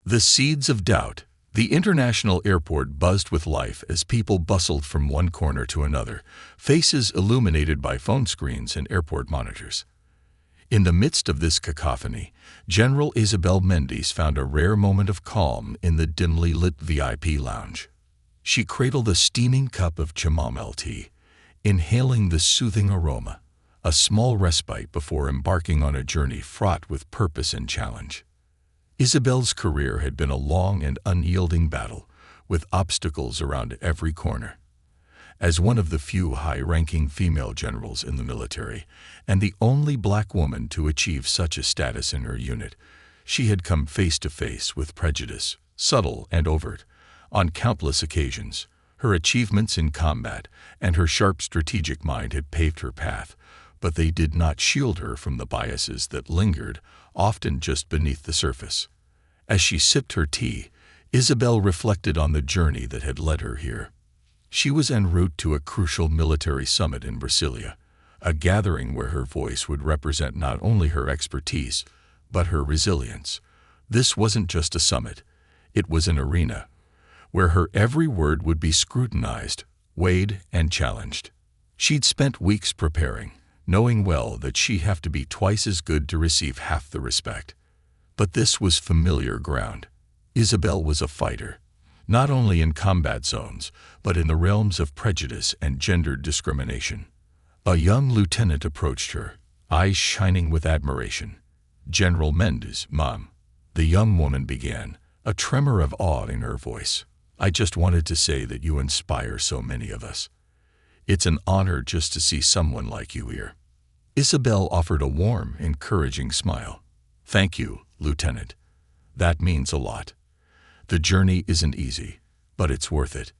The seeds of doubt. The international airport buzzed with life as people bustled from one corner to another, faces illuminated by phone screens and airport monitors. In the midst of this cacophony, General Isabel Mendes found a rare moment of calm in the dimly lit VIP lounge. She cradled a steaming cup of chamomile tea, inhaling the soothing aroma, a small respite before embarking on a journey fraught with purpose and challenge. Isabel's career had been a long and unyielding battle, with obstacles around every corner. As one of the few high-ranking female generals in the military, and the only black woman to achieve such a status in her unit, she had come face to face with prejudice, subtle and overt, on countless occasions. Her achievements in combat and her sharp strategic mind had paved her path, but they did not shield her from the biases that lingered, often just beneath the surface. As she sipped her tea, Isabel reflected on the journey that had led her here. She was en route to a crucial military summit in Brasilia, a gathering where her voice would represent not only her expertise, but her resilience. This wasn't just a summit, it was an arena, where her every word would be scrutinized, weighed, and challenged. She'd spent weeks preparing, knowing well that she'd have to be twice as good to receive half the respect. But this was familiar ground. Isabel was a fighter, not only in combat zones, but in the realms of prejudice and gendered discrimination. A young lieutenant approached her, eyes shining with admiration. "General Mendes, Mom," the young woman began, a tremor of awe in her voice. "I just wanted to say that you inspire so many of us. It's an honor just to see someone like you here." Isabel offered a warm, encouraging smile. "Thank you, Lieutenant. That means a lot. The journey isn't easy, but it's worth it.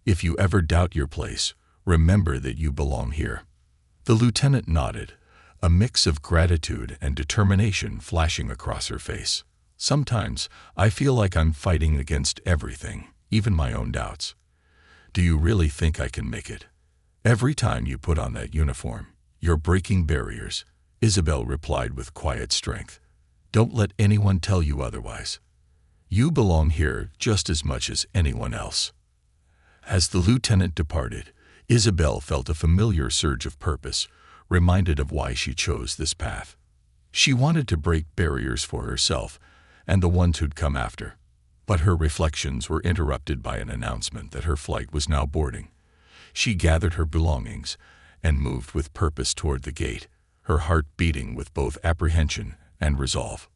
If you ever doubt your place, remember that you belong here." The lieutenant nodded, a mix of gratitude and determination flashing across her face. "Sometimes I feel like I'm fighting against everything, even my own doubts. Do you really think I can make it? Every time you put on that uniform, you're breaking barriers," Isabel replied with quiet strength. "Don't let anyone tell you otherwise. You belong here just as much as anyone else." As the lieutenant departed, Isabel felt a familiar surge of purpose, reminded of why she chose this path. She wanted to break barriers for herself and the ones who'd come after. But her reflections were interrupted by an announcement that her flight was now boarding. She gathered her belongings and moved with purpose toward the gate, her heart beating with both apprehension and resolve.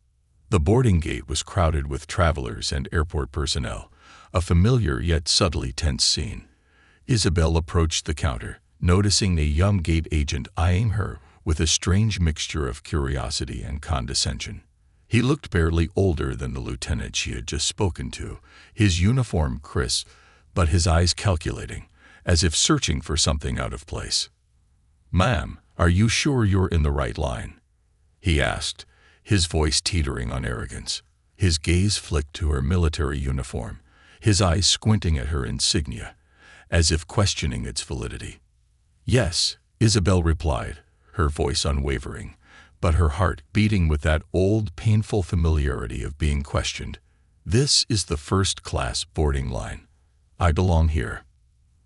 The boarding gate was crowded with travelers and airport personnel, a familiar yet subtly tense scene. Isabel approached the counter, noticing a young gate agent eyeing her with a strange mixture of curiosity and condescension. He looked barely older than the lieutenant she had just spoken to, his uniform crisp, but his eyes calculating, as if searching for something out of place. "Ma'am, are you sure you're in the right line?" he asked, his voice teetering on arrogance. His gaze flicked to her military uniform, his eyes squinting at her insignia, as if questioning its validity. "Yes," Isabel replied, her voice unwavering, but her heart beating with that old, painful familiarity of being questioned. "This is the first-class boarding line. I belong here."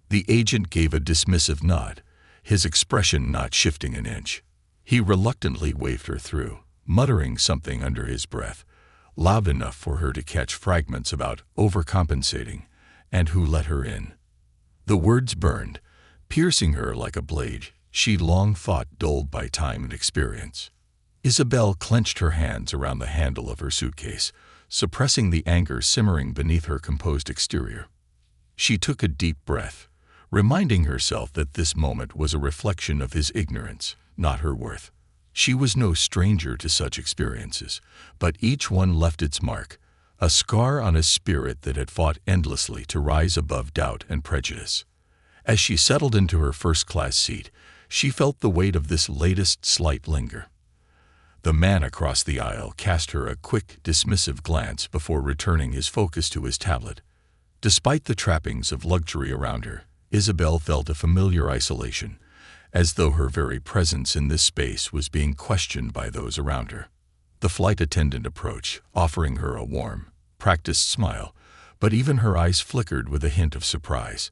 The agent gave a dismissive nod, his expression not shifting an inch. He reluctantly waved her through, muttering something under his breath, loud enough for her to catch fragments about overcompensating and who let her in. The words burned, piercing her like a blade she'd long thought dulled by time and experience. Isabel clenched her hands around the handle of her suitcase, suppressing the anger simmering beneath her composed exterior. She took a deep breath, reminding herself that this moment was a reflection of his ignorance, not her worth. She was no stranger to such experiences, but each one left its mark, a scar on a spirit that had fought endlessly to rise above doubt and prejudice. As she settled into her first-class seat, she felt the weight of this latest slight linger. The man across the aisle cast her a quick, dismissive glance before returning his focus to his tablet. Despite the trappings of luxury around her, Isabel felt a familiar isolation, as though her very presence in this space was being questioned by those around her. The flight attendant approached, offering her a warm, practiced smile, but even her eyes flickered with a hint of surprise.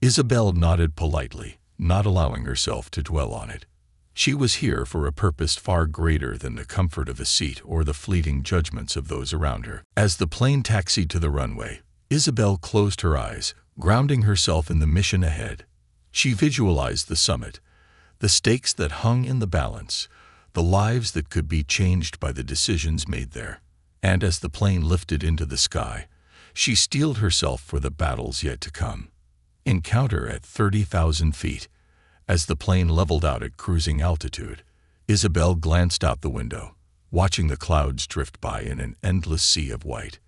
Isabel nodded politely, not allowing herself to dwell on it. She was here for a purpose far greater than the comfort of a seat or the fleeting judgments of those around her. As the plane taxied to the runway, Isabel closed her eyes, grounding herself in the mission ahead. She visualized the summit, the stakes that hung in the balance, the lives that could be changed by the decisions made there. And as the plane lifted into the sky, she steeled herself for the battles yet to come. Encounter at 30,000 feet. As the plane leveled out at cruising altitude, Isabel glanced out the window, watching the clouds drift by in an endless sea of white.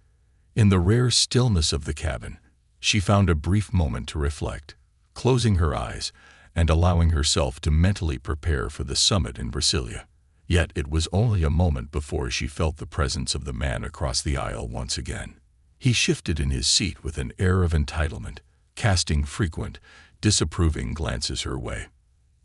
In the rare stillness of the cabin, she found a brief moment to reflect, closing her eyes and allowing herself to mentally prepare for the summit in Brasilia. Yet it was only a moment before she felt the presence of the man across the aisle once again. He shifted in his seat with an air of entitlement, casting frequent, disapproving glances her way.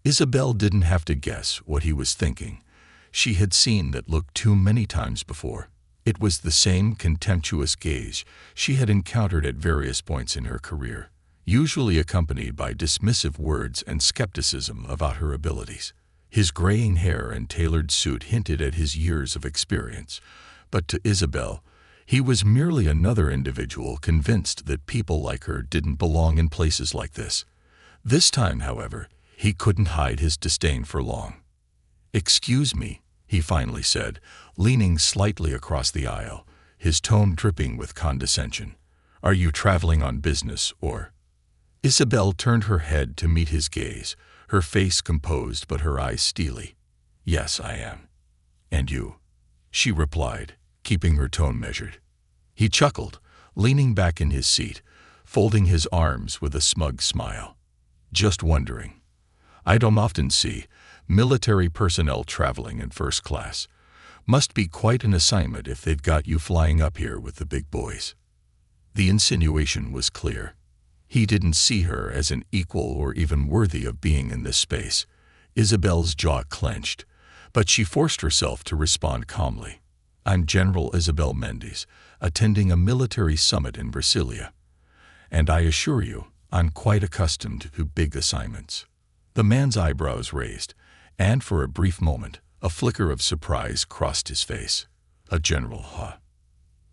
Isabel didn't have to guess what he was thinking. She had seen that look too many times before. It was the same contemptuous gaze she had encountered at various points in her career, usually accompanied by dismissive words and skepticism about her abilities. His graying hair and tailored suit hinted at his years of experience, but to Isabel, he was merely another individual convinced that people like her didn't belong in places like this. This time, however, he couldn't hide his disdain for long. "Excuse me," he finally said, leaning slightly across the aisle, his tone dripping with condescension. "Are you traveling on business, or—" Isabel turned her head to meet his gaze, her face composed but her eyes steely. "Yes, I am." "And you?" she replied, keeping her tone measured. He chuckled, leaning back in his seat, folding his arms with a smug smile. "Just wondering. I don't often see military personnel traveling in first class. Must be quite an assignment if they've got you flying up here with the big boys." The insinuation was clear. He didn't see her as an equal or even worthy of being in this space. Isabel's jaw clenched, but she forced herself to respond calmly. "I'm General Isabel Mendes, attending a military summit in Brasilia. And I assure you, I'm quite accustomed to big assignments." The man's eyebrows raised, and for a brief moment, a flicker of surprise crossed his face. "A general, huh?"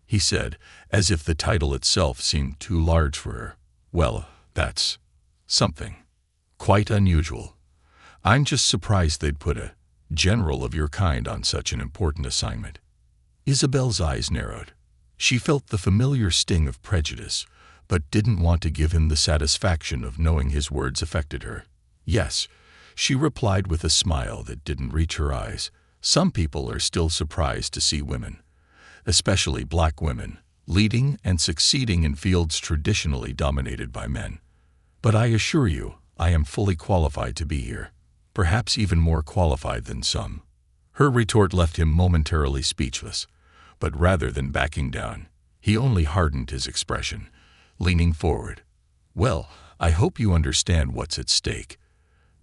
he said, as if the title itself seemed too large for her. "Well, that's something. Quite unusual. I'm just surprised they'd put a general of your kind on such an important assignment." Isabel's eyes narrowed. She felt the familiar sting of prejudice, but didn't want to give him the satisfaction of knowing his words affected her. "Yes," she replied with a smile that didn't reach her eyes. "Some people are still surprised to see women, especially black women, leading and succeeding in fields traditionally dominated by men. But I assure you, I am fully qualified to be here, perhaps even more qualified than some." Her retort left him momentarily speechless, but rather than backing down, he only hardened his expression, leaning forward. "Well, I hope you understand what's at stake.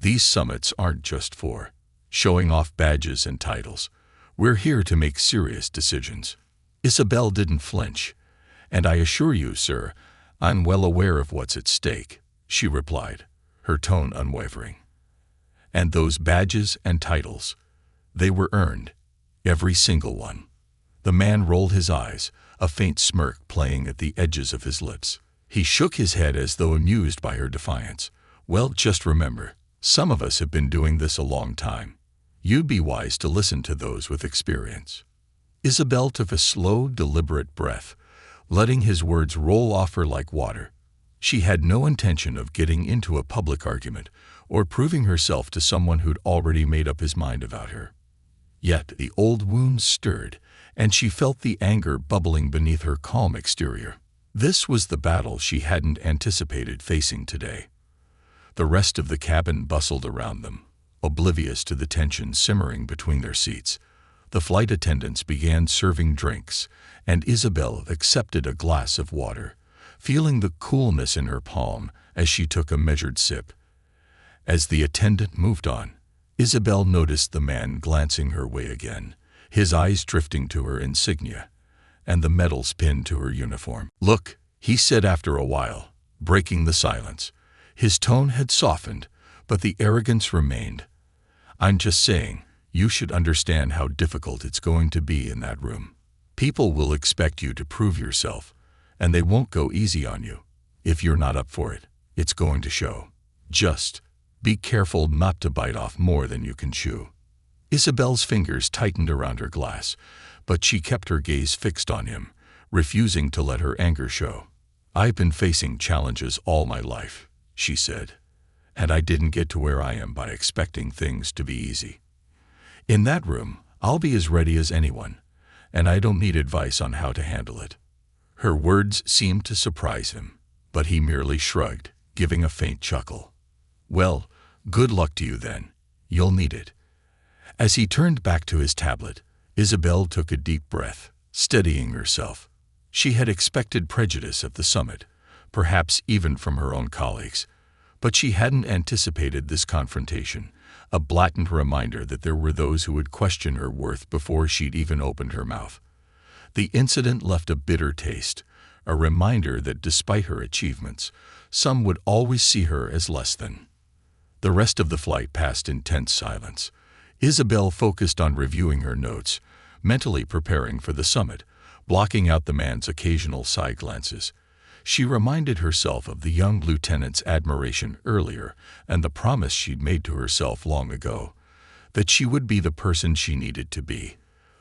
These summits aren't just for showing off badges and titles. We're here to make serious decisions." Isabel didn't flinch. "And I assure you, sir, I'm well aware of what's at stake," she replied, her tone unwavering. "And those badges and titles, they were earned, every single one." The man rolled his eyes, a faint smirk playing at the edges of his lips. He shook his head as though amused by her defiance. "Well, just remember, some of us have been doing this a long time. You'd be wise to listen to those with experience." Isabel took a slow, deliberate breath, letting his words roll off her like water. She had no intention of getting into a public argument or proving herself to someone who'd already made up his mind about her. Yet the old wounds stirred, and she felt the anger bubbling beneath her calm exterior. This was the battle she hadn't anticipated facing today. The rest of the cabin bustled around them, oblivious to the tension simmering between their seats. The flight attendants began serving drinks, and Isabel accepted a glass of water, feeling the coolness in her palm as she took a measured sip. As the attendant moved on, Isabel noticed the man glancing her way again, his eyes drifting to her insignia, and the medals pinned to her uniform. "Look," he said after a while, breaking the silence. His tone had softened, but the arrogance remained. "I'm just saying, you should understand how difficult it's going to be in that room. People will expect you to prove yourself, and they won't go easy on you. If you're not up for it, it's going to show. Just be careful not to bite off more than you can chew." Isabel's fingers tightened around her glass, but she kept her gaze fixed on him, refusing to let her anger show. "I've been facing challenges all my life," she said, "and I didn't get to where I am by expecting things to be easy. In that room, I'll be as ready as anyone, and I don't need advice on how to handle it." Her words seemed to surprise him, but he merely shrugged, giving a faint chuckle. "Well, good luck to you then. You'll need it." As he turned back to his tablet, Isabel took a deep breath, steadying herself. She had expected prejudice at the summit, perhaps even from her own colleagues, but she hadn't anticipated this confrontation, a blatant reminder that there were those who would question her worth before she'd even opened her mouth. The incident left a bitter taste, a reminder that despite her achievements, some would always see her as less than. The rest of the flight passed in tense silence. Isabel focused on reviewing her notes, mentally preparing for the summit, blocking out the man's occasional side glances. She reminded herself of the young lieutenant's admiration earlier and the promise she'd made to herself long ago, that she would be the person she needed to be,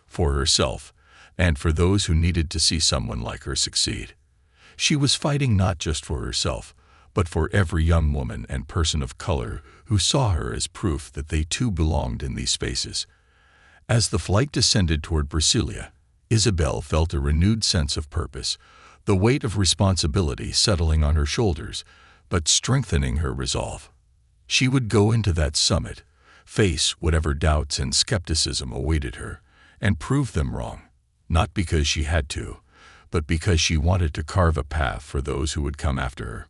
for herself and for those who needed to see someone like her succeed. She was fighting not just for herself, but for every young woman and person of color who saw her as proof that they too belonged in these spaces. As the flight descended toward Brasilia, Isabel felt a renewed sense of purpose, the weight of responsibility settling on her shoulders, but strengthening her resolve. She would go into that summit, face whatever doubts and skepticism awaited her, and prove them wrong, not because she had to, but because she wanted to carve a path for those who would come after her.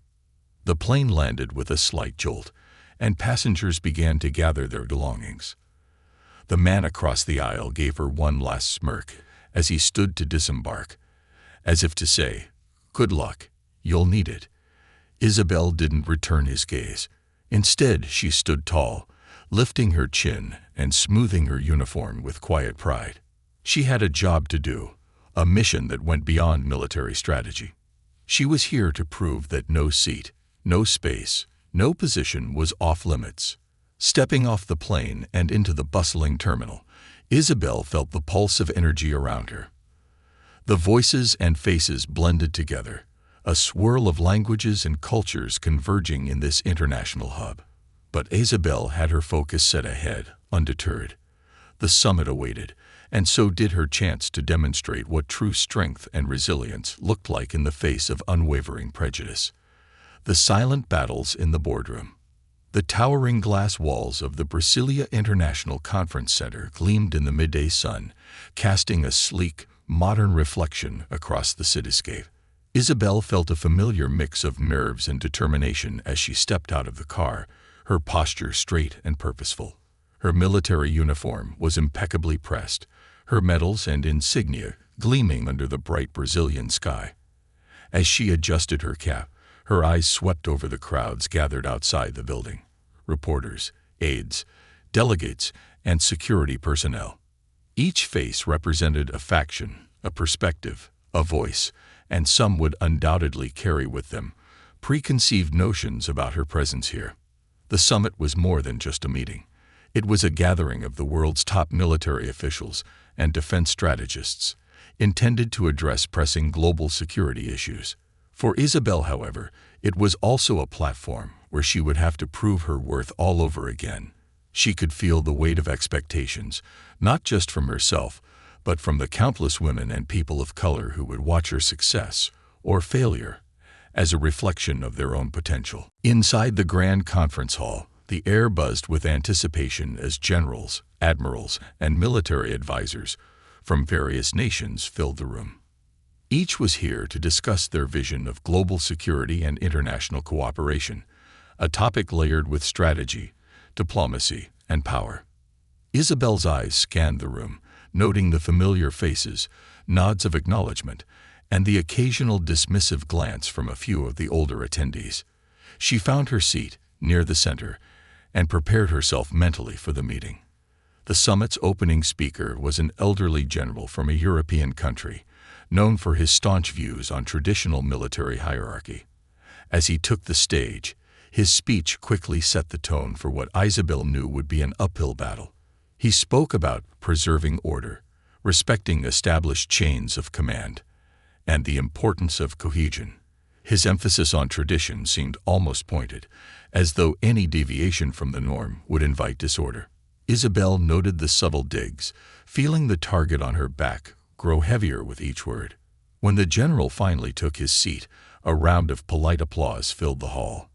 The plane landed with a slight jolt, and passengers began to gather their belongings. The man across the aisle gave her one last smirk as he stood to disembark, as if to say, "Good luck, you'll need it." Isabel didn't return his gaze. Instead, she stood tall, lifting her chin and smoothing her uniform with quiet pride. She had a job to do, a mission that went beyond military strategy. She was here to prove that no seat, no space, no position was off limits. Stepping off the plane and into the bustling terminal, Isabel felt the pulse of energy around her. The voices and faces blended together, a swirl of languages and cultures converging in this international hub. But Isabel had her focus set ahead, undeterred. The summit awaited, and so did her chance to demonstrate what true strength and resilience looked like in the face of unwavering prejudice. The silent battles in the boardroom. The towering glass walls of the Brasilia International Conference Center gleamed in the midday sun, casting a sleek, modern reflection across the cityscape. Isabel felt a familiar mix of nerves and determination as she stepped out of the car, her posture straight and purposeful. Her military uniform was impeccably pressed, her medals and insignia gleaming under the bright Brazilian sky. As she adjusted her cap, her eyes swept over the crowds gathered outside the building. Reporters, aides, delegates, and security personnel. Each face represented a faction, a perspective, a voice, and some would undoubtedly carry with them preconceived notions about her presence here. The summit was more than just a meeting. It was a gathering of the world's top military officials and defense strategists, intended to address pressing global security issues. For Isabel, however, it was also a platform where she would have to prove her worth all over again. She could feel the weight of expectations, not just from herself, but from the countless women and people of color who would watch her success, or failure, as a reflection of their own potential. Inside the grand conference hall, the air buzzed with anticipation as generals, admirals, and military advisors from various nations filled the room. Each was here to discuss their vision of global security and international cooperation, a topic layered with strategy, diplomacy, and power. Isabel's eyes scanned the room, noting the familiar faces, nods of acknowledgement, and the occasional dismissive glance from a few of the older attendees. She found her seat near the center and prepared herself mentally for the meeting. The summit's opening speaker was an elderly general from a European country, known for his staunch views on traditional military hierarchy. As he took the stage, his speech quickly set the tone for what Isabel knew would be an uphill battle. He spoke about preserving order, respecting established chains of command, and the importance of cohesion. His emphasis on tradition seemed almost pointed, as though any deviation from the norm would invite disorder. Isabel noted the subtle digs, feeling the target on her back grow heavier with each word. When the general finally took his seat, a round of polite applause filled the hall.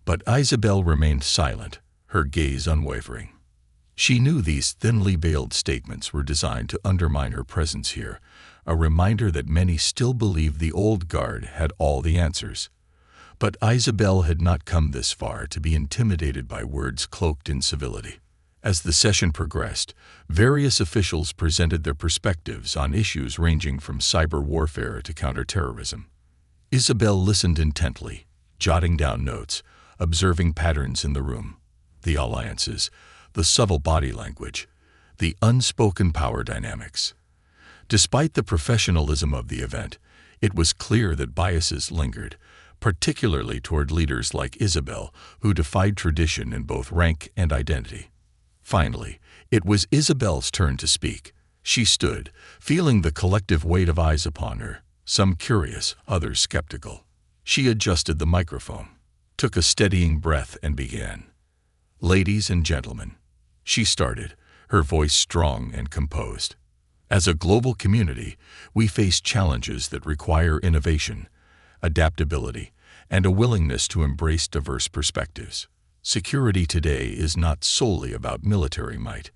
But Isabel remained silent, her gaze unwavering. She knew these thinly veiled statements were designed to undermine her presence here, a reminder that many still believed the old guard had all the answers. But Isabel had not come this far to be intimidated by words cloaked in civility. As the session progressed, various officials presented their perspectives on issues ranging from cyber warfare to counterterrorism. Isabel listened intently, jotting down notes, observing patterns in the room, the alliances, the subtle body language, the unspoken power dynamics. Despite the professionalism of the event, it was clear that biases lingered, particularly toward leaders like Isabel, who defied tradition in both rank and identity. Finally, it was Isabel's turn to speak. She stood, feeling the collective weight of eyes upon her, some curious, others skeptical. She adjusted the microphone, took a steadying breath, and began. "Ladies and gentlemen," she started, her voice strong and composed. "As a global community, we face challenges that require innovation, adaptability, and a willingness to embrace diverse perspectives. Security today is not solely about military might.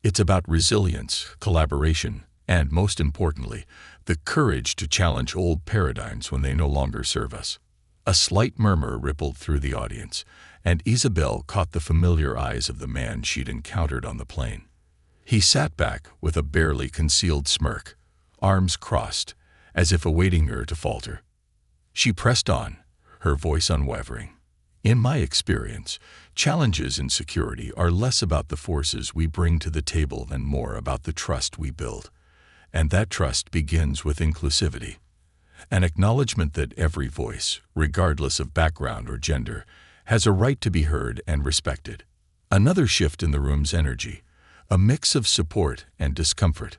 It's about resilience, collaboration, and, most importantly, the courage to challenge old paradigms when they no longer serve us." A slight murmur rippled through the audience, and Isabel caught the familiar eyes of the man she'd encountered on the plane. He sat back with a barely concealed smirk, arms crossed, as if awaiting her to falter. She pressed on, her voice unwavering. "In my experience, challenges in security are less about the forces we bring to the table and more about the trust we build. And that trust begins with inclusivity, an acknowledgement that every voice, regardless of background or gender, has a right to be heard and respected." Another shift in the room's energy, a mix of support and discomfort.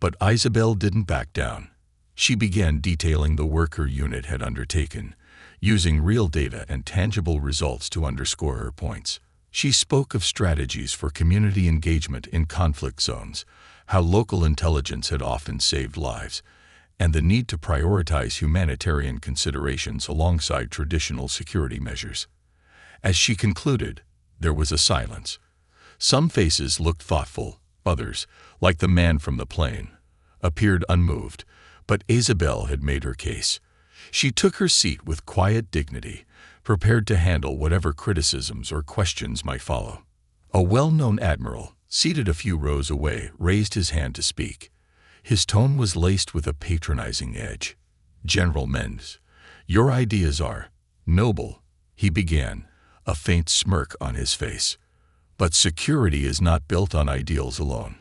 But Isabel didn't back down. She began detailing the work her unit had undertaken, using real data and tangible results to underscore her points. She spoke of strategies for community engagement in conflict zones, how local intelligence had often saved lives, and the need to prioritize humanitarian considerations alongside traditional security measures. As she concluded, there was a silence. Some faces looked thoughtful, others, like the man from the plane, appeared unmoved, but Isabel had made her case. She took her seat with quiet dignity, prepared to handle whatever criticisms or questions might follow. A well-known admiral, seated a few rows away, raised his hand to speak. His tone was laced with a patronizing edge. "General Mendes, your ideas are noble," he began, a faint smirk on his face. "But security is not built on ideals alone.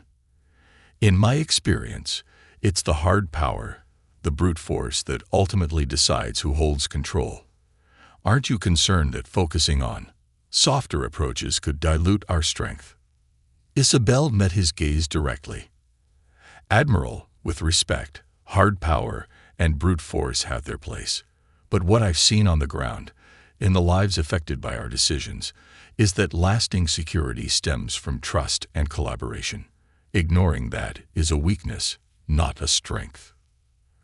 In my experience, it's the hard power, the brute force that ultimately decides who holds control. Aren't you concerned that focusing on softer approaches could dilute our strength?" Isabel met his gaze directly. "Admiral, with respect, hard power and brute force have their place. But what I've seen on the ground, in the lives affected by our decisions, is that lasting security stems from trust and collaboration. Ignoring that is a weakness, not a strength."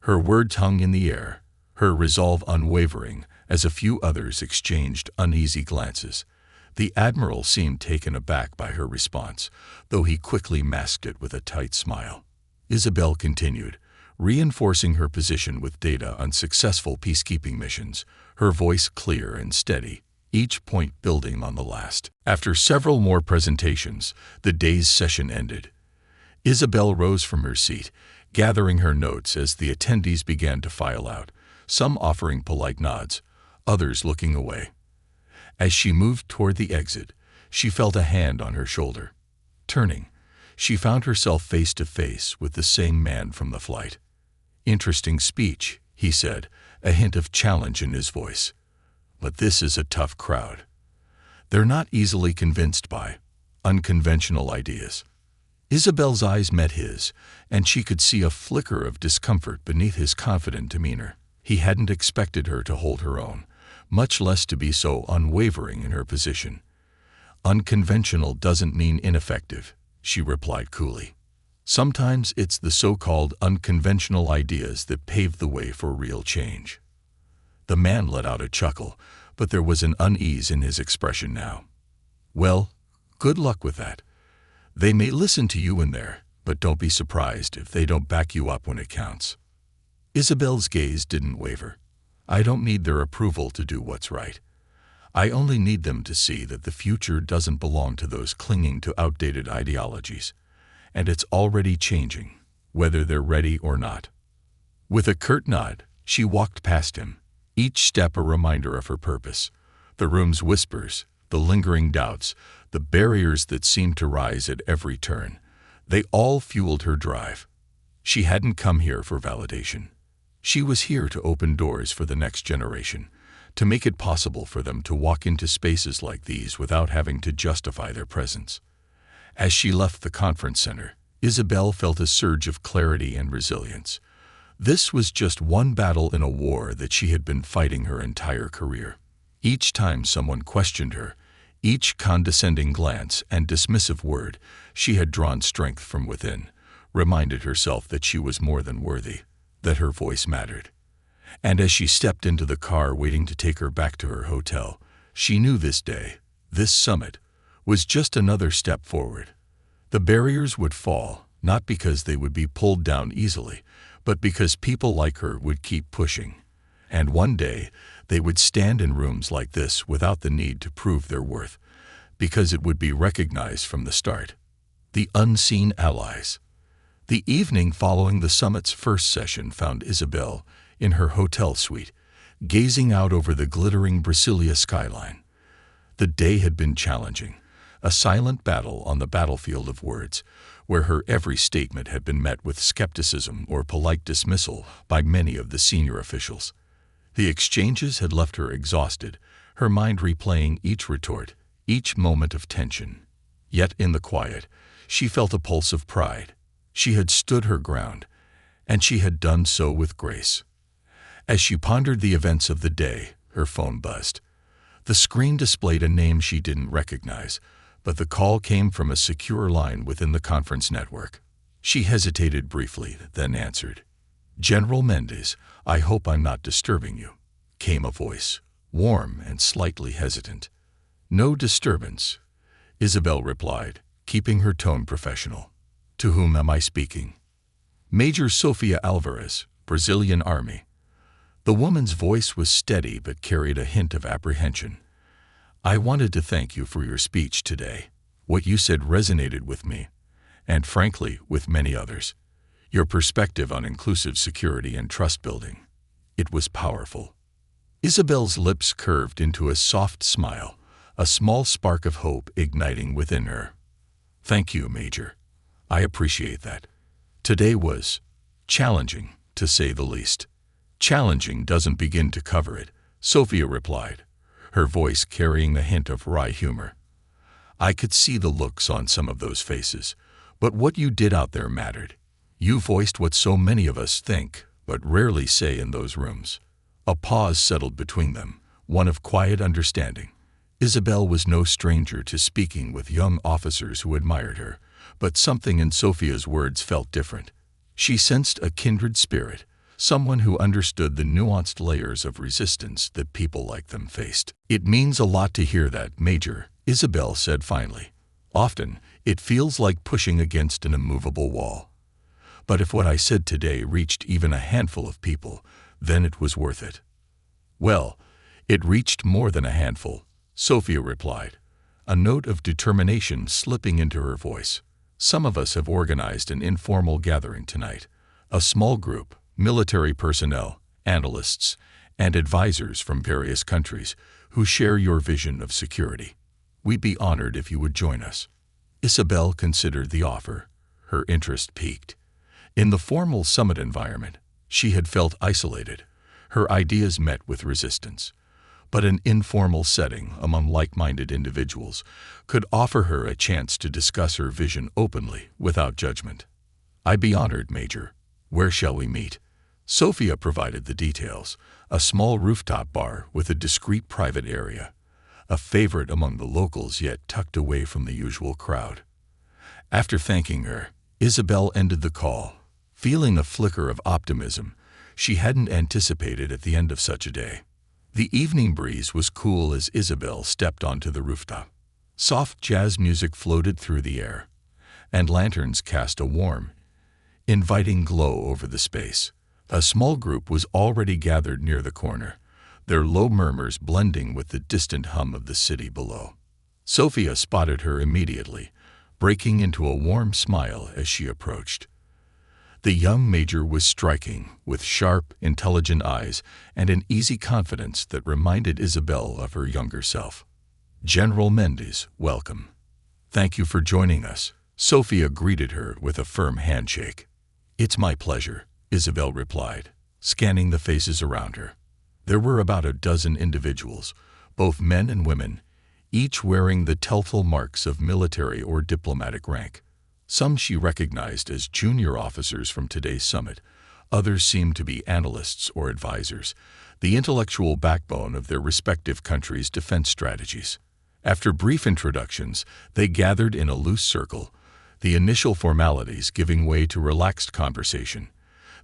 Her words hung in the air, her resolve unwavering, as a few others exchanged uneasy glances. The admiral seemed taken aback by her response, though he quickly masked it with a tight smile. Isabel continued, reinforcing her position with data on successful peacekeeping missions, her voice clear and steady, each point building on the last. After several more presentations, the day's session ended. Isabel rose from her seat, gathering her notes as the attendees began to file out, some offering polite nods, others looking away. As she moved toward the exit, she felt a hand on her shoulder. Turning, she found herself face to face with the same man from the flight. "Interesting speech," he said, a hint of challenge in his voice. "But this is a tough crowd. They're not easily convinced by unconventional ideas." Isabel's eyes met his, and she could see a flicker of discomfort beneath his confident demeanor. He hadn't expected her to hold her own, much less to be so unwavering in her position. "Unconventional doesn't mean ineffective," she replied coolly. "Sometimes it's the so-called unconventional ideas that pave the way for real change." The man let out a chuckle, but there was an unease in his expression now. "Well, good luck with that. They may listen to you in there, but don't be surprised if they don't back you up when it counts." Isabel's gaze didn't waver. "I don't need their approval to do what's right. I only need them to see that the future doesn't belong to those clinging to outdated ideologies, and it's already changing, whether they're ready or not." With a curt nod, she walked past him, each step a reminder of her purpose. The room's whispers, the lingering doubts, the barriers that seemed to rise at every turn, they all fueled her drive. She hadn't come here for validation. She was here to open doors for the next generation, to make it possible for them to walk into spaces like these without having to justify their presence. As she left the conference center, Isabel felt a surge of clarity and resilience. This was just one battle in a war that she had been fighting her entire career. Each time someone questioned her, each condescending glance and dismissive word, she had drawn strength from within, reminded herself that she was more than worthy, that her voice mattered. And as she stepped into the car waiting to take her back to her hotel, she knew this day, this summit, was just another step forward. The barriers would fall, not because they would be pulled down easily, but because people like her would keep pushing. And one day, they would stand in rooms like this without the need to prove their worth, because it would be recognized from the start. The unseen allies. The evening following the summit's first session found Isabel in her hotel suite, gazing out over the glittering Brasilia skyline. The day had been challenging, a silent battle on the battlefield of words, where her every statement had been met with skepticism or polite dismissal by many of the senior officials. The exchanges had left her exhausted, her mind replaying each retort, each moment of tension. Yet in the quiet, she felt a pulse of pride. She had stood her ground, and she had done so with grace. As she pondered the events of the day, her phone buzzed. The screen displayed a name she didn't recognize, but the call came from a secure line within the conference network. She hesitated briefly, then answered. "General Mendez, I hope I'm not disturbing you," came a voice, warm and slightly hesitant. "No disturbance," Isabel replied, keeping her tone professional. "To whom am I speaking?" "Major Sofia Alvarez, Brazilian Army." The woman's voice was steady but carried a hint of apprehension. "I wanted to thank you for your speech today. What you said resonated with me, and frankly, with many others. Your perspective on inclusive security and trust building. It was powerful." Isabel's lips curved into a soft smile, a small spark of hope igniting within her. "Thank you, Major. I appreciate that. Today was challenging, to say the least." "Challenging doesn't begin to cover it," Sophia replied, her voice carrying a hint of wry humor. "I could see the looks on some of those faces, but what you did out there mattered. You voiced what so many of us think, but rarely say in those rooms." A pause settled between them, one of quiet understanding. Isabel was no stranger to speaking with young officers who admired her, but something in Sophia's words felt different. She sensed a kindred spirit, someone who understood the nuanced layers of resistance that people like them faced. "It means a lot to hear that, Major," Isabel said finally. "Often, it feels like pushing against an immovable wall. But if what I said today reached even a handful of people, then it was worth it." "Well, it reached more than a handful," Sophia replied, a note of determination slipping into her voice. "Some of us have organized an informal gathering tonight, A small group, military personnel, analysts, and advisors from various countries who share your vision of security. We'd be honored if you would join us. Isabel considered the offer. Her interest piqued. In the formal summit environment, she had felt isolated. Her ideas met with resistance. But an informal setting among like-minded individuals could offer her a chance to discuss her vision openly without judgment. I'd be honored, Major. Where shall we meet? Sophia provided the details, a small rooftop bar with a discreet private area, a favorite among the locals yet tucked away from the usual crowd. After thanking her, Isabel ended the call, feeling a flicker of optimism she hadn't anticipated at the end of such a day. The evening breeze was cool as Isabel stepped onto the rooftop. Soft jazz music floated through the air, and lanterns cast a warm, inviting glow over the space. A small group was already gathered near the corner, their low murmurs blending with the distant hum of the city below. Sophia spotted her immediately, breaking into a warm smile as she approached. The young major was striking, with sharp, intelligent eyes and an easy confidence that reminded Isabel of her younger self. General Mendes, welcome. Thank you for joining us. Sophia greeted her with a firm handshake. It's my pleasure, Isabel replied, scanning the faces around her. There were about a dozen individuals, both men and women, each wearing the telltale marks of military or diplomatic rank. Some she recognized as junior officers from today's summit. Others seemed to be analysts or advisors, the intellectual backbone of their respective countries' defense strategies. After brief introductions, they gathered in a loose circle, the initial formalities giving way to relaxed conversation.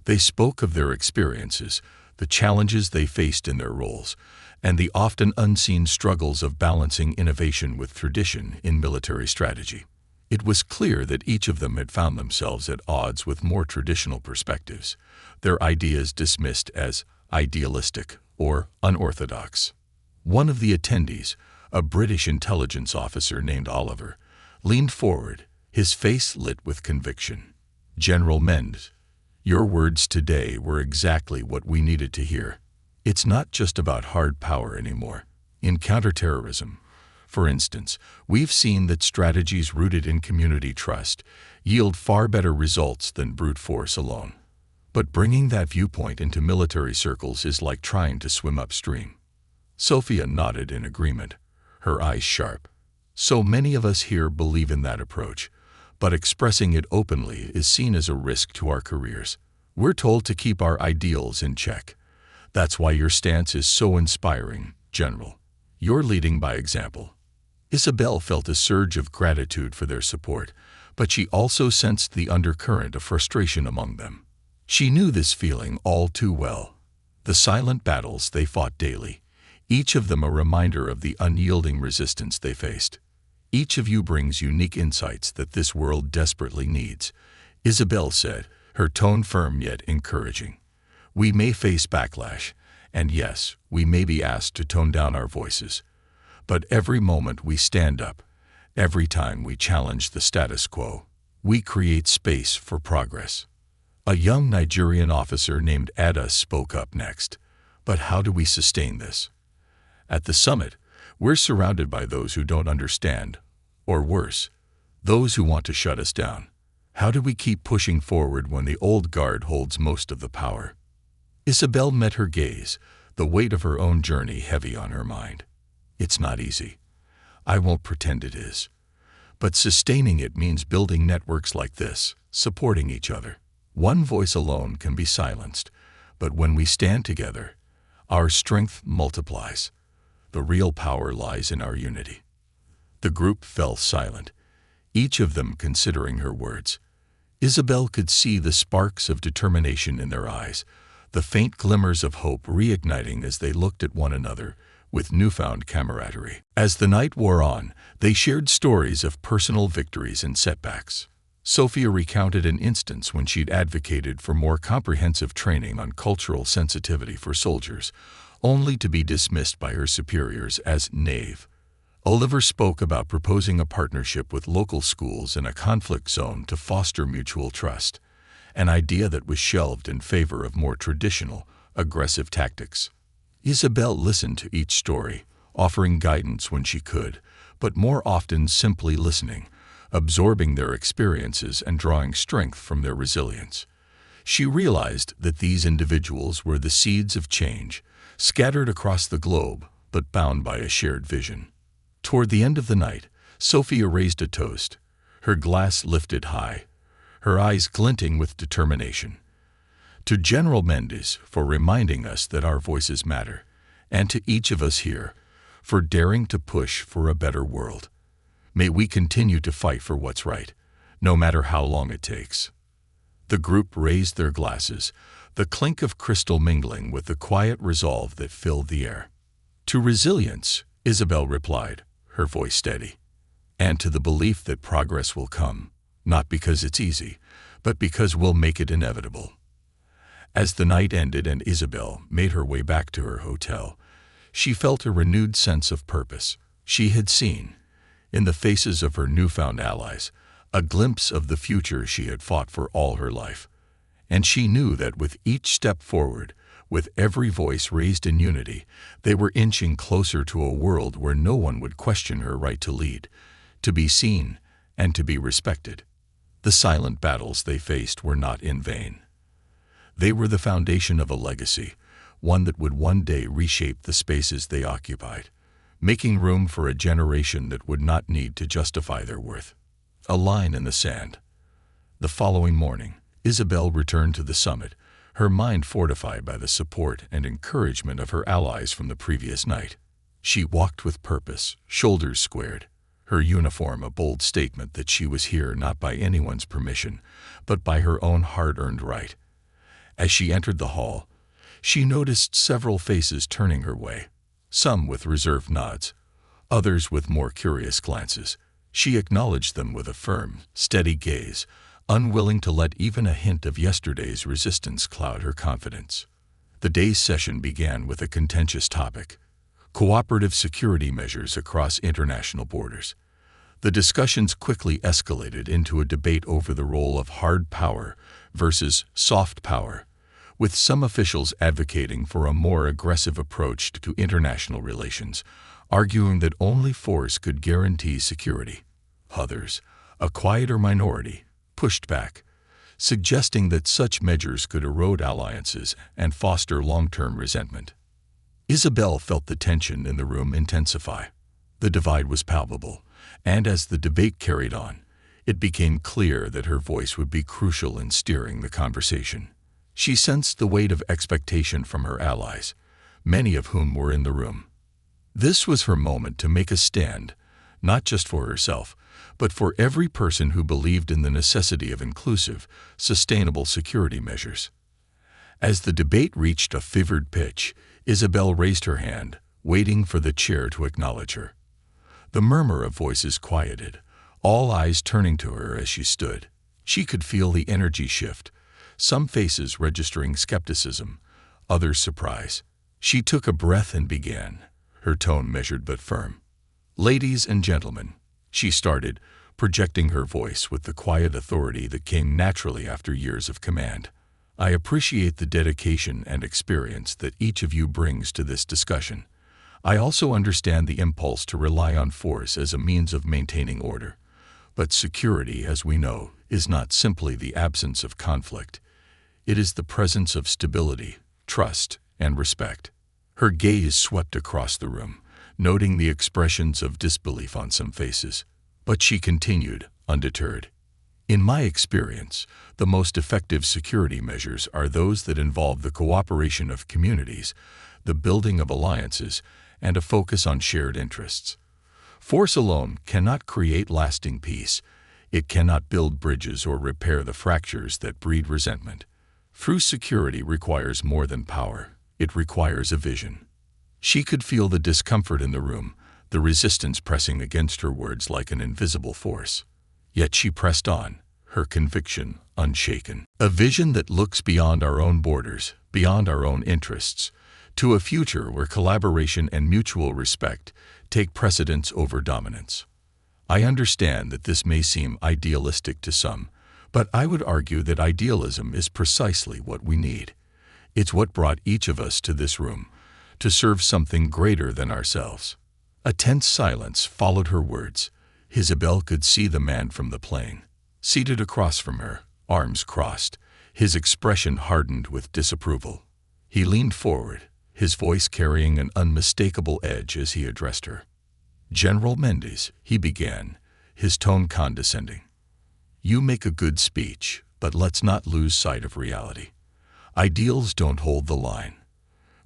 They spoke of their experiences, the challenges they faced in their roles, and the often unseen struggles of balancing innovation with tradition in military strategy. It was clear that each of them had found themselves at odds with more traditional perspectives, their ideas dismissed as idealistic or unorthodox. One of the attendees, a British intelligence officer named Oliver, leaned forward, his face lit with conviction. General Mendes, your words today were exactly what we needed to hear. It's not just about hard power anymore. In counterterrorism, for instance, we've seen that strategies rooted in community trust yield far better results than brute force alone. But bringing that viewpoint into military circles is like trying to swim upstream. Sophia nodded in agreement, her eyes sharp. So many of us here believe in that approach, but expressing it openly is seen as a risk to our careers. We're told to keep our ideals in check. That's why your stance is so inspiring, General. You're leading by example. Isabel felt a surge of gratitude for their support, but she also sensed the undercurrent of frustration among them. She knew this feeling all too well. The silent battles they fought daily, each of them a reminder of the unyielding resistance they faced. Each of you brings unique insights that this world desperately needs, Isabel said, her tone firm yet encouraging. We may face backlash, and yes, we may be asked to tone down our voices. But every moment we stand up, every time we challenge the status quo, we create space for progress. A young Nigerian officer named Ada spoke up next. But how do we sustain this? At the summit, we're surrounded by those who don't understand, or worse, those who want to shut us down. How do we keep pushing forward when the old guard holds most of the power? Isabel met her gaze, the weight of her own journey heavy on her mind. It's not easy. I won't pretend it is. But sustaining it means building networks like this, supporting each other. One voice alone can be silenced, but when we stand together, our strength multiplies. The real power lies in our unity. The group fell silent, each of them considering her words. Isabel could see the sparks of determination in their eyes, the faint glimmers of hope reigniting as they looked at one another with newfound camaraderie. As the night wore on, they shared stories of personal victories and setbacks. Sophia recounted an instance when she'd advocated for more comprehensive training on cultural sensitivity for soldiers, only to be dismissed by her superiors as naive. Oliver spoke about proposing a partnership with local schools in a conflict zone to foster mutual trust. an idea that was shelved in favor of more traditional, aggressive tactics. Isabel listened to each story, offering guidance when she could, but more often simply listening, absorbing their experiences and drawing strength from their resilience. She realized that these individuals were the seeds of change, scattered across the globe, but bound by a shared vision. Toward the end of the night, Sophia raised a toast, her glass lifted high, her eyes glinting with determination. To General Mendes for reminding us that our voices matter, and to each of us here for daring to push for a better world. May we continue to fight for what's right, no matter how long it takes. The group raised their glasses, the clink of crystal mingling with the quiet resolve that filled the air. To resilience, Isabel replied, her voice steady, and to the belief that progress will come, not because it's easy, but because we'll make it inevitable. As the night ended and Isabel made her way back to her hotel, she felt a renewed sense of purpose. She had seen, in the faces of her newfound allies, a glimpse of the future she had fought for all her life. And she knew that with each step forward, with every voice raised in unity, they were inching closer to a world where no one would question her right to lead, to be seen, and to be respected. The silent battles they faced were not in vain. They were the foundation of a legacy, one that would one day reshape the spaces they occupied, making room for a generation that would not need to justify their worth. A line in the sand. The following morning, Isabel returned to the summit, her mind fortified by the support and encouragement of her allies from the previous night. She walked with purpose, shoulders squared, her uniform a bold statement that she was here not by anyone's permission, but by her own hard-earned right. As she entered the hall, she noticed several faces turning her way, some with reserved nods, others with more curious glances. She acknowledged them with a firm, steady gaze, unwilling to let even a hint of yesterday's resistance cloud her confidence. The day's session began with a contentious topic: cooperative security measures across international borders. The discussions quickly escalated into a debate over the role of hard power versus soft power, with some officials advocating for a more aggressive approach to international relations, arguing that only force could guarantee security. Others, a quieter minority, pushed back, suggesting that such measures could erode alliances and foster long-term resentment. Isabel felt the tension in the room intensify. The divide was palpable, and as the debate carried on, it became clear that her voice would be crucial in steering the conversation. She sensed the weight of expectation from her allies, many of whom were in the room. This was her moment to make a stand, not just for herself, but for every person who believed in the necessity of inclusive, sustainable security measures. As the debate reached a fevered pitch, Isabel raised her hand, waiting for the chair to acknowledge her. The murmur of voices quieted, all eyes turning to her as she stood. She could feel the energy shift, some faces registering skepticism, others surprise. She took a breath and began, her tone measured but firm. "Ladies and gentlemen," she started, projecting her voice with the quiet authority that came naturally after years of command. "I appreciate the dedication and experience that each of you brings to this discussion. I also understand the impulse to rely on force as a means of maintaining order. But security, as we know, is not simply the absence of conflict. It is the presence of stability, trust, and respect." Her gaze swept across the room, noting the expressions of disbelief on some faces. But she continued, undeterred. "In my experience, the most effective security measures are those that involve the cooperation of communities, the building of alliances, and a focus on shared interests. Force alone cannot create lasting peace. It cannot build bridges or repair the fractures that breed resentment. True security requires more than power. It requires a vision." She could feel the discomfort in the room, the resistance pressing against her words like an invisible force. Yet she pressed on, her conviction unshaken. A vision that looks beyond our own borders, beyond our own interests, to a future where collaboration and mutual respect take precedence over dominance. I understand that this may seem idealistic to some, But I would argue that idealism is precisely what we need. It's what brought each of us to this room, to serve something greater than ourselves. A tense silence followed her words. Isabel could see the man from the plane, seated across from her, arms crossed, his expression hardened with disapproval. He leaned forward, his voice carrying an unmistakable edge as he addressed her. "General Mendes," he began, his tone condescending. "You make a good speech, but let's not lose sight of reality. Ideals don't hold the line.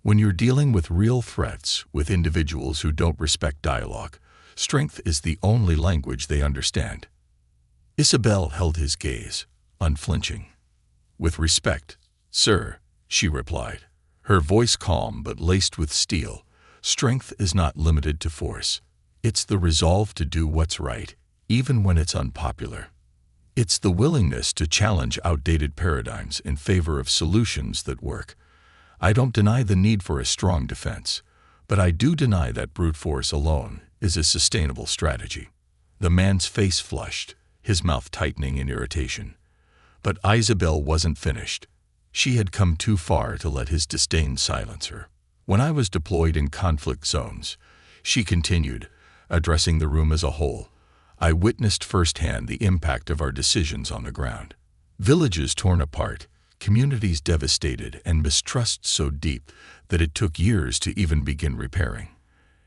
When you're dealing with real threats, with individuals who don't respect dialogue, strength is the only language they understand." Isabel held his gaze, unflinching. "With respect, sir," she replied, her voice calm but laced with steel. "Strength is not limited to force. It's the resolve to do what's right, even when it's unpopular. It's the willingness to challenge outdated paradigms in favor of solutions that work. I don't deny the need for a strong defense, but I do deny that brute force alone is a sustainable strategy." The man's face flushed, his mouth tightening in irritation. But Isabel wasn't finished. She had come too far to let his disdain silence her. "When I was deployed in conflict zones," she continued, addressing the room as a whole, "I witnessed firsthand the impact of our decisions on the ground. Villages torn apart, communities devastated, and mistrust so deep that it took years to even begin repairing.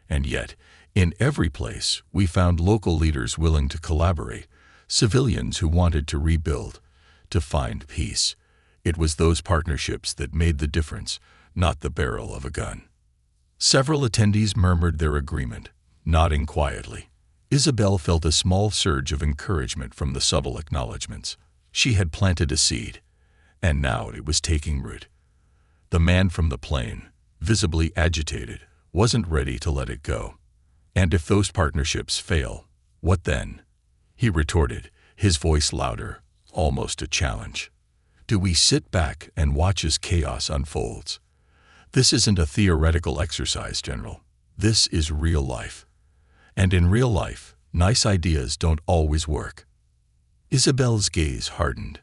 And yet, in every place, we found local leaders willing to collaborate, civilians who wanted to rebuild, to find peace. It was those partnerships that made the difference, not the barrel of a gun." Several attendees murmured their agreement, nodding quietly. Isabel felt a small surge of encouragement from the subtle acknowledgments. She had planted a seed, and now it was taking root. The man from the plane, visibly agitated, wasn't ready to let it go. "And if those partnerships fail, what then?" he retorted, his voice louder, almost a challenge. "Do we sit back and watch as chaos unfolds? This isn't a theoretical exercise, General. This is real life. And in real life, nice ideas don't always work." Isabel's gaze hardened.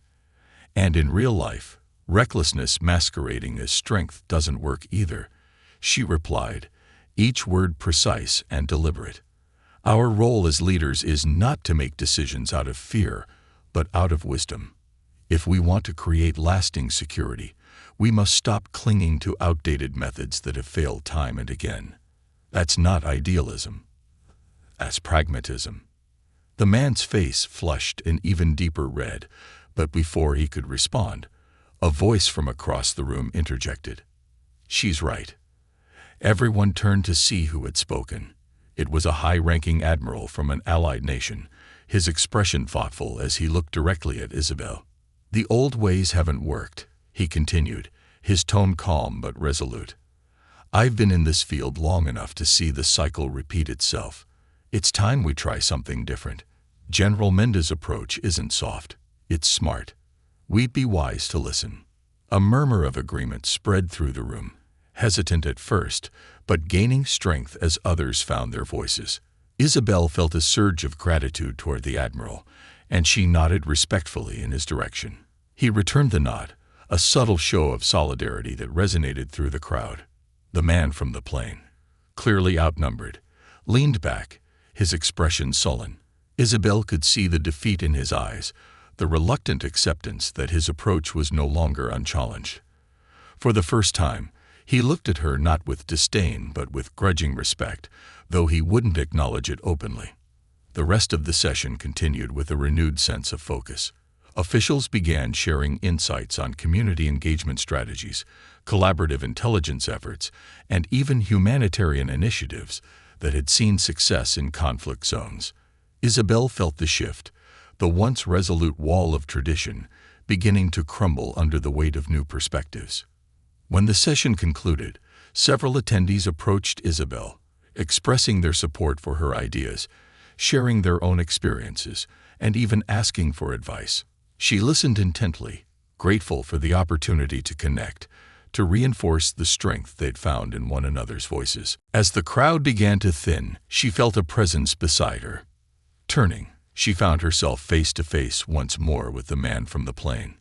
"And in real life, recklessness masquerading as strength doesn't work either," she replied, each word precise and deliberate. "Our role as leaders is not to make decisions out of fear, but out of wisdom. If we want to create lasting security, we must stop clinging to outdated methods that have failed time and again. That's not idealism. That's pragmatism." The man's face flushed an even deeper red, but before he could respond, a voice from across the room interjected. "She's right." Everyone turned to see who had spoken. It was a high-ranking admiral from an allied nation, his expression thoughtful as he looked directly at Isabel. "The old ways haven't worked," he continued, his tone calm but resolute. "I've been in this field long enough to see the cycle repeat itself. It's time we try something different. General Mendes' approach isn't soft, it's smart. We'd be wise to listen." A murmur of agreement spread through the room, hesitant at first, but gaining strength as others found their voices. Isabel felt a surge of gratitude toward the admiral, and she nodded respectfully in his direction. He returned the nod, a subtle show of solidarity that resonated through the crowd. The man from the plane, clearly outnumbered, leaned back, his expression sullen. Isabel could see the defeat in his eyes, the reluctant acceptance that his approach was no longer unchallenged. For the first time, he looked at her not with disdain but with grudging respect, though he wouldn't acknowledge it openly. The rest of the session continued with a renewed sense of focus. Officials began sharing insights on community engagement strategies, collaborative intelligence efforts, and even humanitarian initiatives that had seen success in conflict zones. Isabel felt the shift, the once resolute wall of tradition beginning to crumble under the weight of new perspectives. When the session concluded, several attendees approached Isabel, expressing their support for her ideas, sharing their own experiences, and even asking for advice. She listened intently, grateful for the opportunity to connect, to reinforce the strength they'd found in one another's voices. As the crowd began to thin, she felt a presence beside her. Turning, She found herself face to face once more with the man from the plane.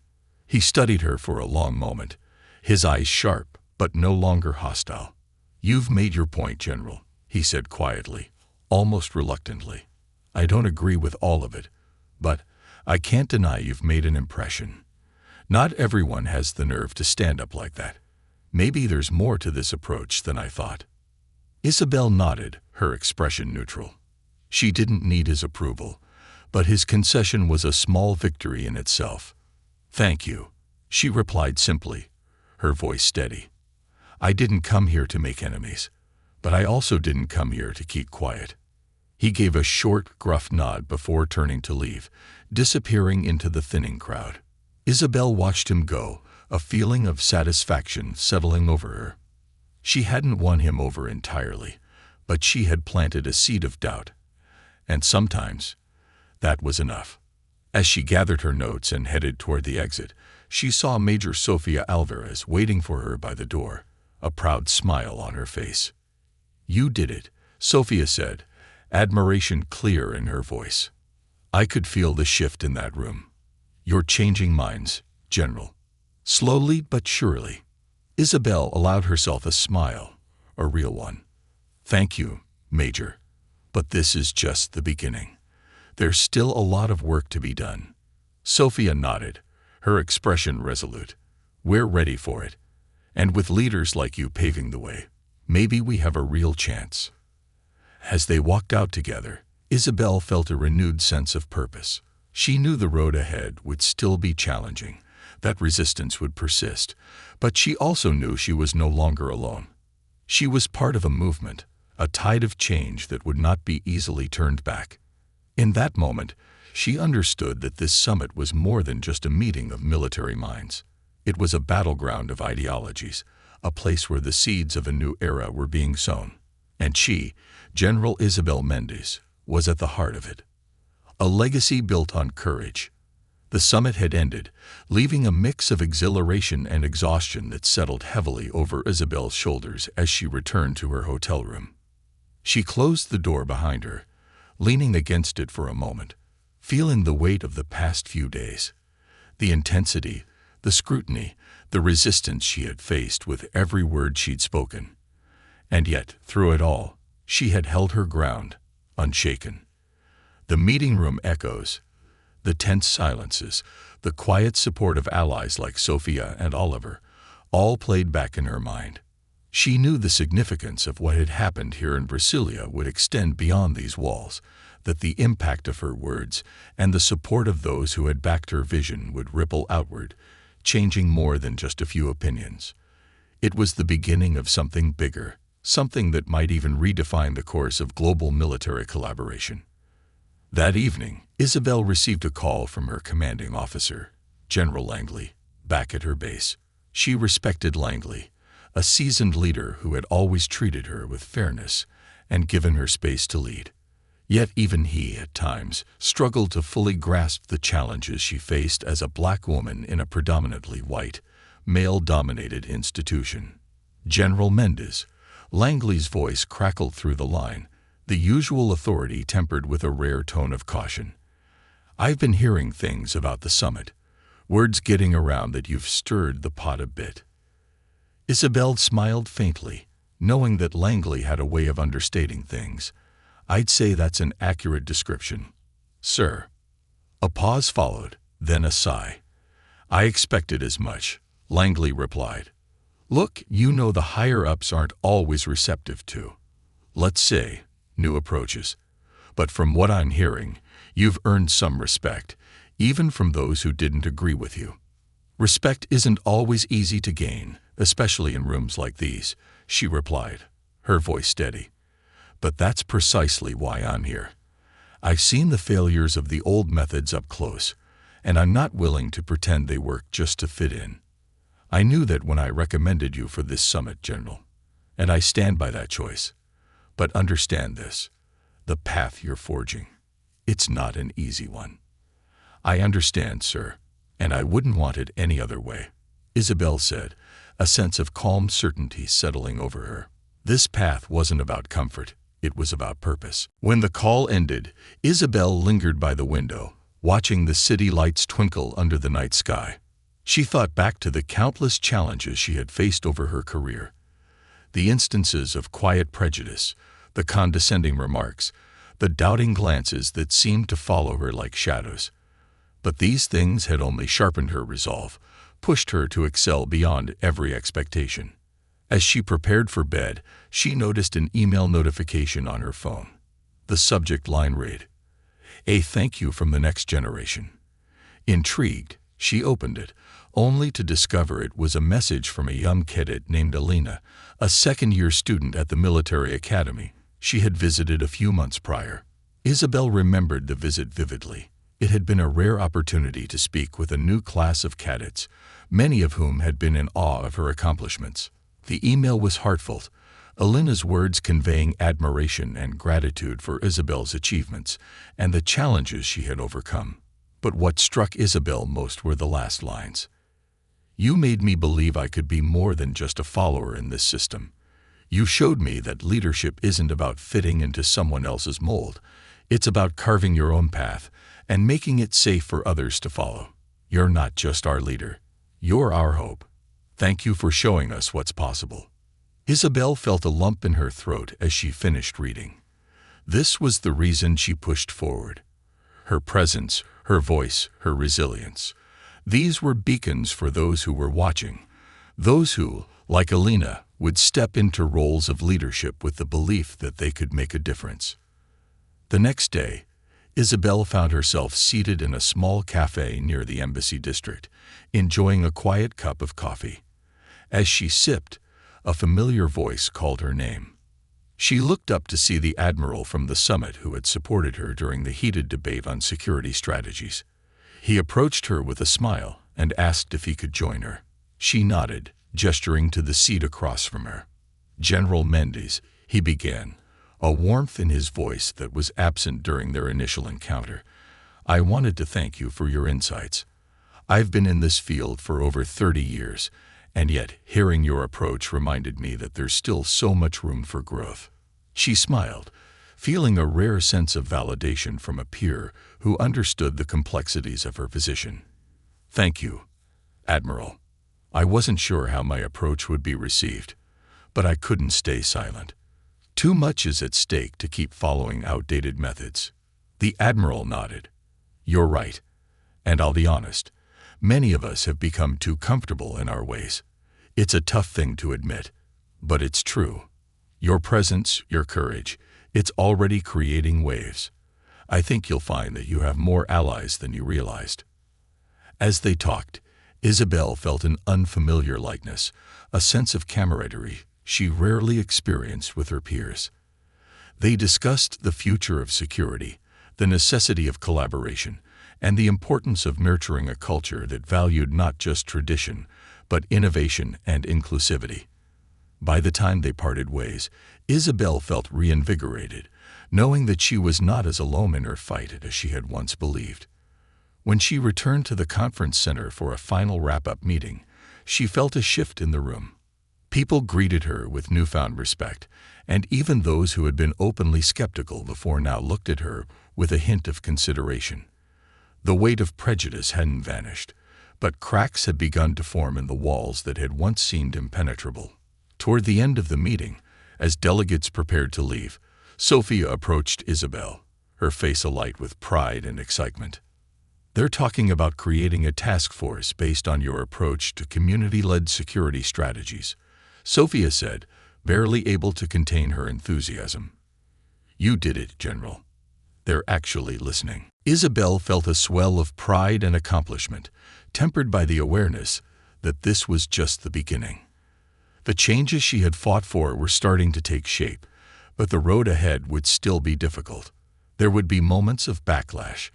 He studied her for a long moment, his eyes sharp but no longer hostile. "You've made your point, General," he said quietly, almost reluctantly. "I don't agree with all of it, but I can't deny you've made an impression. Not everyone has the nerve to stand up like that. Maybe there's more to this approach than I thought." Isabel nodded, her expression neutral. She didn't need his approval, but his concession was a small victory in itself. "Thank you," she replied simply, her voice steady. "I didn't come here to make enemies, but I also didn't come here to keep quiet." He gave a short, gruff nod before turning to leave, disappearing into the thinning crowd. Isabel watched him go, a feeling of satisfaction settling over her. She hadn't won him over entirely, but she had planted a seed of doubt. And sometimes that was enough. As she gathered her notes and headed toward the exit, she saw Major Sofia Alvarez waiting for her by the door, a proud smile on her face. "You did it," Sofia said, admiration clear in her voice. "I could feel the shift in that room. You're changing minds, General." Slowly but surely, Isabel allowed herself a smile, a real one. "Thank you, Major. But this is just the beginning. There's still a lot of work to be done." Sofia nodded, her expression resolute. "We're ready for it. And with leaders like you paving the way, maybe we have a real chance." As they walked out together, Isabel felt a renewed sense of purpose. She knew the road ahead would still be challenging, that resistance would persist, but she also knew she was no longer alone. She was part of a movement, a tide of change that would not be easily turned back. In that moment, she understood that this summit was more than just a meeting of military minds. It was a battleground of ideologies, a place where the seeds of a new era were being sown. And she, General Isabel Mendez, was at the heart of it. A legacy built on courage. The summit had ended, leaving a mix of exhilaration and exhaustion that settled heavily over Isabel's shoulders as she returned to her hotel room. She closed the door behind her, leaning against it for a moment, feeling the weight of the past few days. The intensity, the scrutiny, the resistance she had faced with every word she'd spoken. And yet, through it all, she had held her ground, unshaken. The meeting room echoes, the tense silences, the quiet support of allies like Sofia and Oliver, all played back in her mind. She knew the significance of what had happened here in Brasilia would extend beyond these walls, that the impact of her words and the support of those who had backed her vision would ripple outward, changing more than just a few opinions. It was the beginning of something bigger, something that might even redefine the course of global military collaboration. That evening, Isabel received a call from her commanding officer, General Langley, back at her base. She respected Langley, a seasoned leader who had always treated her with fairness and given her space to lead. Yet even he, at times, struggled to fully grasp the challenges she faced as a black woman in a predominantly white, male-dominated institution. "General Mendez," Langley's voice crackled through the line, the usual authority tempered with a rare tone of caution. "I've been hearing things about the summit, words getting around that you've stirred the pot a bit." Isabel smiled faintly, knowing that Langley had a way of understating things. "I'd say that's an accurate description, sir." A pause followed, then a sigh. "I expected as much," Langley replied. "Look, you know the higher-ups aren't always receptive to, let's say, new approaches. But from what I'm hearing, you've earned some respect, even from those who didn't agree with you." "Respect isn't always easy to gain, especially in rooms like these," she replied, her voice steady. "But that's precisely why I'm here. I've seen the failures of the old methods up close, and I'm not willing to pretend they work just to fit in. I knew that when I recommended you for this summit, General, and I stand by that choice. But understand this, the path you're forging, it's not an easy one." "I understand, sir, and I wouldn't want it any other way," Isabel said, a sense of calm certainty settling over her. This path wasn't about comfort, It was about purpose. When the call ended, Isabel lingered by the window, watching the city lights twinkle under the night sky. She thought back to the countless challenges she had faced over her career. The instances of quiet prejudice, the condescending remarks, the doubting glances that seemed to follow her like shadows. But these things had only sharpened her resolve, pushed her to excel beyond every expectation. As she prepared for bed, she noticed an email notification on her phone. The subject line read, "A thank you from the next generation." Intrigued, she opened it, only to discover it was a message from a young cadet named Alina, a second-year student at the military academy she had visited a few months prior. Isabel remembered the visit vividly. It had been a rare opportunity to speak with a new class of cadets, many of whom had been in awe of her accomplishments. The email was heartfelt, Alina's words conveying admiration and gratitude for Isabel's achievements and the challenges she had overcome. But what struck Isabel most were the last lines. "You made me believe I could be more than just a follower in this system. You showed me that leadership isn't about fitting into someone else's mold. It's about carving your own path and making it safe for others to follow. You're not just our leader. You're our hope. Thank you for showing us what's possible." Isabel felt a lump in her throat as she finished reading. This was the reason she pushed forward. Her presence, her voice, her resilience. These were beacons for those who were watching, those who, like Alina, would step into roles of leadership with the belief that they could make a difference. The next day, Isabel found herself seated in a small cafe near the embassy district, enjoying a quiet cup of coffee. As she sipped, a familiar voice called her name. She looked up to see the admiral from the summit who had supported her during the heated debate on security strategies. He approached her with a smile and asked if he could join her. She nodded, gesturing to the seat across from her. "General Mendes," he began, a warmth in his voice that was absent during their initial encounter. "I wanted to thank you for your insights. I've been in this field for over 30 years, and yet hearing your approach reminded me that there's still so much room for growth." She smiled, feeling a rare sense of validation from a peer who understood the complexities of her position. "Thank you, Admiral. I wasn't sure how my approach would be received, but I couldn't stay silent. Too much is at stake to keep following outdated methods." The Admiral nodded. "You're right, and I'll be honest, many of us have become too comfortable in our ways. It's a tough thing to admit, but it's true. Your presence, your courage, it's already creating waves. I think you'll find that you have more allies than you realized." As they talked, Isabel felt an unfamiliar lightness, a sense of camaraderie she rarely experienced with her peers. They discussed the future of security, the necessity of collaboration, and the importance of nurturing a culture that valued not just tradition, but innovation and inclusivity. By the time they parted ways, Isabel felt reinvigorated, knowing that she was not as alone in her fight as she had once believed. When she returned to the conference center for a final wrap-up meeting, she felt a shift in the room. People greeted her with newfound respect, and even those who had been openly skeptical before now looked at her with a hint of consideration. The weight of prejudice hadn't vanished, but cracks had begun to form in the walls that had once seemed impenetrable. Toward the end of the meeting, as delegates prepared to leave, Sophia approached Isabel, her face alight with pride and excitement. "They're talking about creating a task force based on your approach to community-led security strategies," Sophia said, barely able to contain her enthusiasm. "You did it, General. They're actually listening." Isabel felt a swell of pride and accomplishment, tempered by the awareness that this was just the beginning. The changes she had fought for were starting to take shape, but the road ahead would still be difficult. There would be moments of backlash,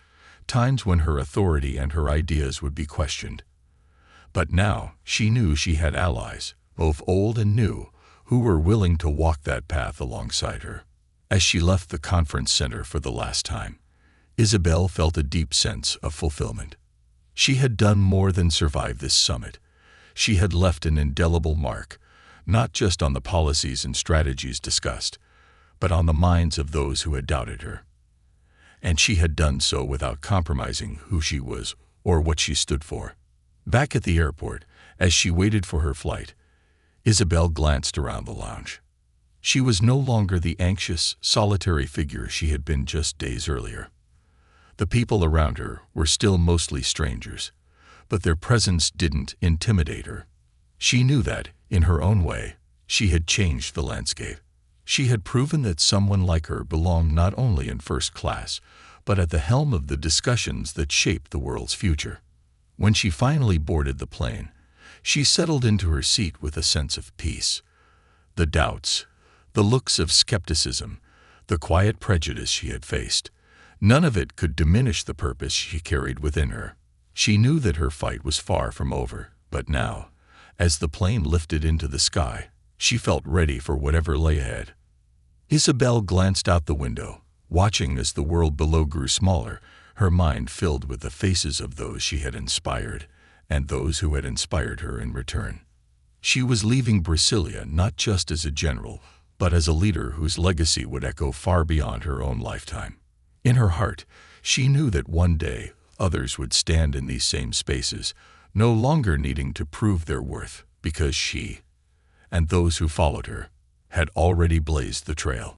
times when her authority and her ideas would be questioned. But now she knew she had allies, both old and new, who were willing to walk that path alongside her. As she left the conference center for the last time, Isabel felt a deep sense of fulfillment. She had done more than survive this summit. She had left an indelible mark, not just on the policies and strategies discussed, but on the minds of those who had doubted her. And she had done so without compromising who she was or what she stood for. Back at the airport, as she waited for her flight, Isabel glanced around the lounge. She was no longer the anxious, solitary figure she had been just days earlier. The people around her were still mostly strangers, but their presence didn't intimidate her. She knew that, in her own way, she had changed the landscape. She had proven that someone like her belonged not only in first class, but at the helm of the discussions that shaped the world's future. When she finally boarded the plane, she settled into her seat with a sense of peace. The doubts, the looks of skepticism, the quiet prejudice she had faced, none of it could diminish the purpose she carried within her. She knew that her fight was far from over, but now, as the plane lifted into the sky, she felt ready for whatever lay ahead. Isabel glanced out the window, watching as the world below grew smaller, her mind filled with the faces of those she had inspired and those who had inspired her in return. She was leaving Brasilia not just as a general, but as a leader whose legacy would echo far beyond her own lifetime. In her heart, she knew that one day others would stand in these same spaces, no longer needing to prove their worth, because she, and those who followed her, had already blazed the trail.